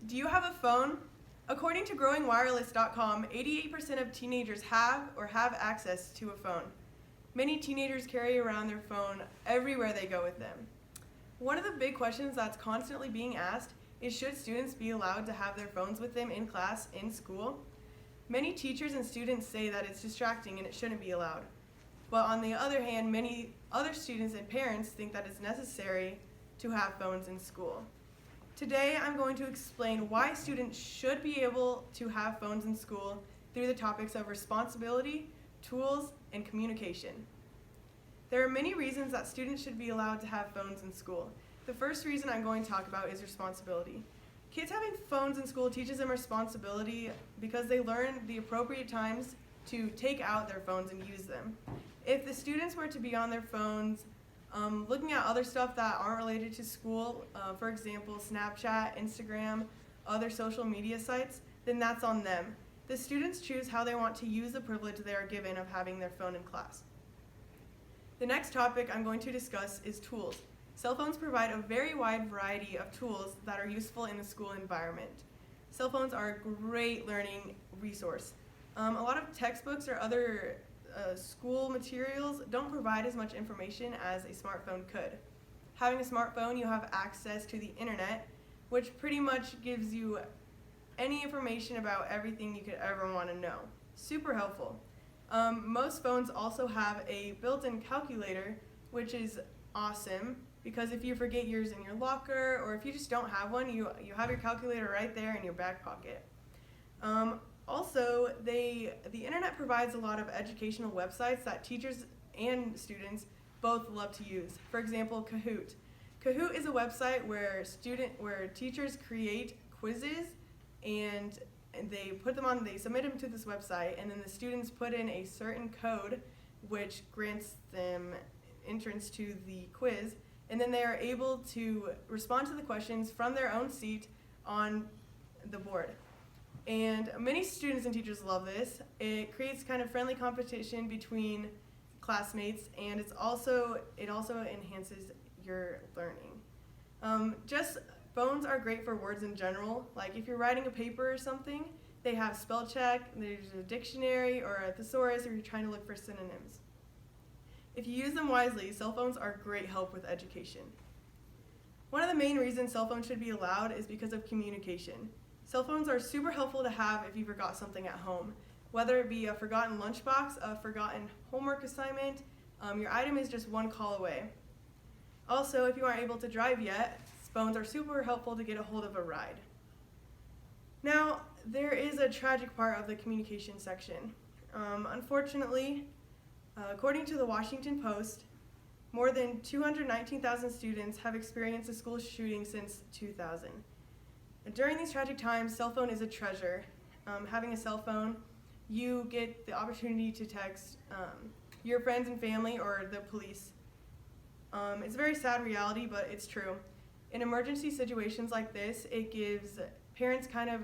Do you have a phone? According to growingwireless.com, 88% of teenagers have or have access to a phone. Many teenagers carry around their phone everywhere they go with them. One of the big questions that's constantly being asked is, should students be allowed to have their phones with them in class, in school? Many teachers and students say that it's distracting and it shouldn't be allowed. But on the other hand, many other students and parents think that it's necessary to have phones in school. Today, I'm going to explain why students should be able to have phones in school through the topics of responsibility, tools, and communication. There are many reasons that students should be allowed to have phones in school. The first reason I'm going to talk about is responsibility. Kids having phones in school teaches them responsibility because they learn the appropriate times to take out their phones and use them. If the students were to be on their phones looking at other stuff that aren't related to school, for example, Snapchat, Instagram, other social media sites, then that's on them. The students choose how they want to use the privilege they are given of having their phone in class. The next topic I'm going to discuss is tools. Cell phones provide a very wide variety of tools that are useful in the school environment. Cell phones are a great learning resource. A lot of textbooks or other school materials don't provide as much information as a smartphone could. Having a smartphone, you have access to the internet, which pretty much gives you any information about everything you could ever want to know. Super helpful. Most phones also have a built-in calculator, which is awesome because if you forget yours in your locker or if you just don't have one, you have your calculator right there in your back pocket. Also, the internet provides a lot of educational websites that teachers and students both love to use. For example, Kahoot. Kahoot is a website where teachers create quizzes and they submit them to this website, and then the students put in a certain code which grants them entrance to the quiz, and then they are able to respond to the questions from their own seat on the board. And many students and teachers love this. It creates kind of friendly competition between classmates, and it also enhances your learning. Phones are great for words in general. Like if you're writing a paper or something, they have spell check, there's a dictionary or a thesaurus if you're trying to look for synonyms. If you use them wisely, cell phones are great help with education. One of the main reasons cell phones should be allowed is because of communication. Cell phones are super helpful to have if you forgot something at home. Whether it be a forgotten lunchbox, a forgotten homework assignment, your item is just one call away. Also, if you aren't able to drive yet, phones are super helpful to get a hold of a ride. Now, there is a tragic part of the communication section. Unfortunately, according to the Washington Post, more than 219,000 students have experienced a school shooting since 2000. During these tragic times, cell phone is a treasure. Having a cell phone, you get the opportunity to text your friends and family or the police. It's a very sad reality, but it's true. In emergency situations like this, it gives parents kind of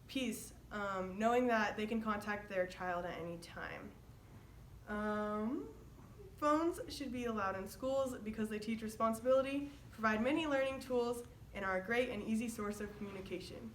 peace, knowing that they can contact their child at any time. Phones should be allowed in schools because they teach responsibility, provide many learning tools, and are a great and easy source of communication.